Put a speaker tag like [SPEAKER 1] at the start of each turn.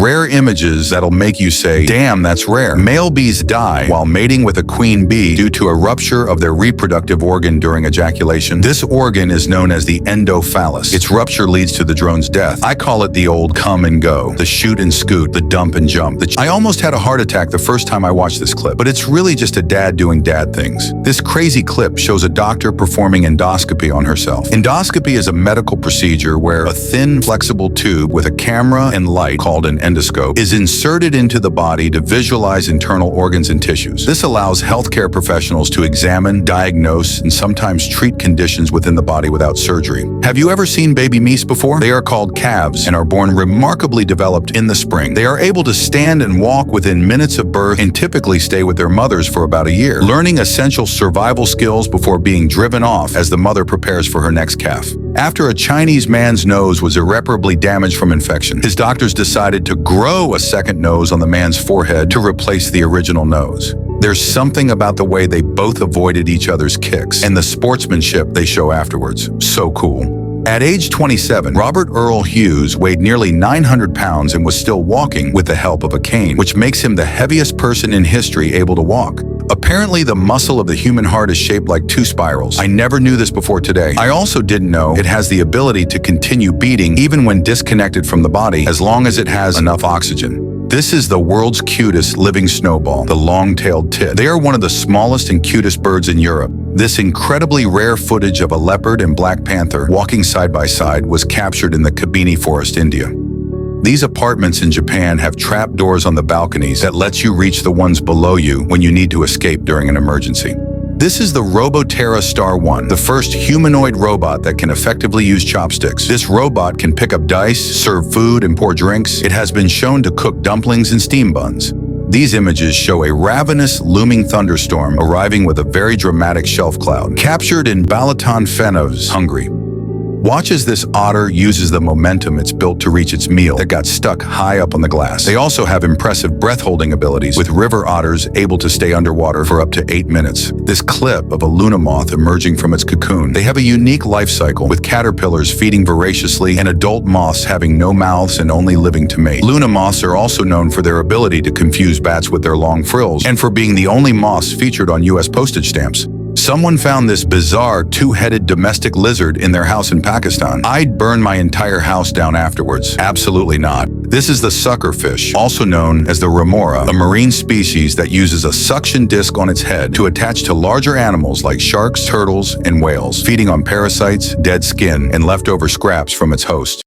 [SPEAKER 1] Rare images that'll make you say, damn, that's rare. Male bees die while mating with a queen bee due to a rupture of their reproductive organ during ejaculation. This organ is known as the endophallus. Its rupture leads to the drone's death. I call it the old come and go, the shoot and scoot, the dump and jump. I almost had a heart attack the first time I watched this clip, but it's really just a dad doing dad things. This crazy clip shows a doctor performing endoscopy on herself. Endoscopy is a medical procedure where a thin, flexible tube with a camera and light called an endoscope is inserted into the body to visualize internal organs and tissues. This allows healthcare professionals to examine, diagnose, and sometimes treat conditions within the body without surgery. Have you ever seen baby meese before? They are called calves and are born remarkably developed in the spring. They are able to stand and walk within minutes of birth and typically stay with their mothers for about a year, learning essential survival skills before being driven off as the mother prepares for her next calf. After a Chinese man's nose was irreparably damaged from infection, his doctors decided to grow a second nose on the man's forehead to replace the original nose. There's something about the way they both avoided each other's kicks and the sportsmanship they show afterwards. So cool. At age 27, Robert Earl Hughes weighed nearly 900 pounds and was still walking with the help of a cane, which makes him the heaviest person in history able to walk. Apparently, the muscle of the human heart is shaped like two spirals. I never knew this before today. I also didn't know it has the ability to continue beating even when disconnected from the body, as long as it has enough oxygen. This is the world's cutest living snowball, the long-tailed tit. They are one of the smallest and cutest birds in Europe. This incredibly rare footage of a leopard and black panther walking side by side was captured in the Kabini Forest, India. These apartments in Japan have trap doors on the balconies that lets you reach the ones below you when you need to escape during an emergency. This is the Roboterra Star 1, the first humanoid robot that can effectively use chopsticks. This robot can pick up dice, serve food, and pour drinks. It has been shown to cook dumplings and steam buns. These images show a ravenous, looming thunderstorm arriving with a very dramatic shelf cloud, captured in Balaton Fenovs, Hungary. Watch as this otter uses the momentum it's built to reach its meal that got stuck high up on the glass. They also have impressive breath-holding abilities, with river otters able to stay underwater for up to 8 minutes. This clip of a Luna moth emerging from its cocoon. They have a unique life cycle, with caterpillars feeding voraciously and adult moths having no mouths and only living to mate. Luna moths are also known for their ability to confuse bats with their long frills, and for being the only moths featured on US postage stamps. Someone found this bizarre two-headed domestic lizard in their house in Pakistan. I'd burn my entire house down afterwards. Absolutely not. This is the suckerfish, also known as the remora, a marine species that uses a suction disc on its head to attach to larger animals like sharks, turtles, and whales, feeding on parasites, dead skin, and leftover scraps from its host.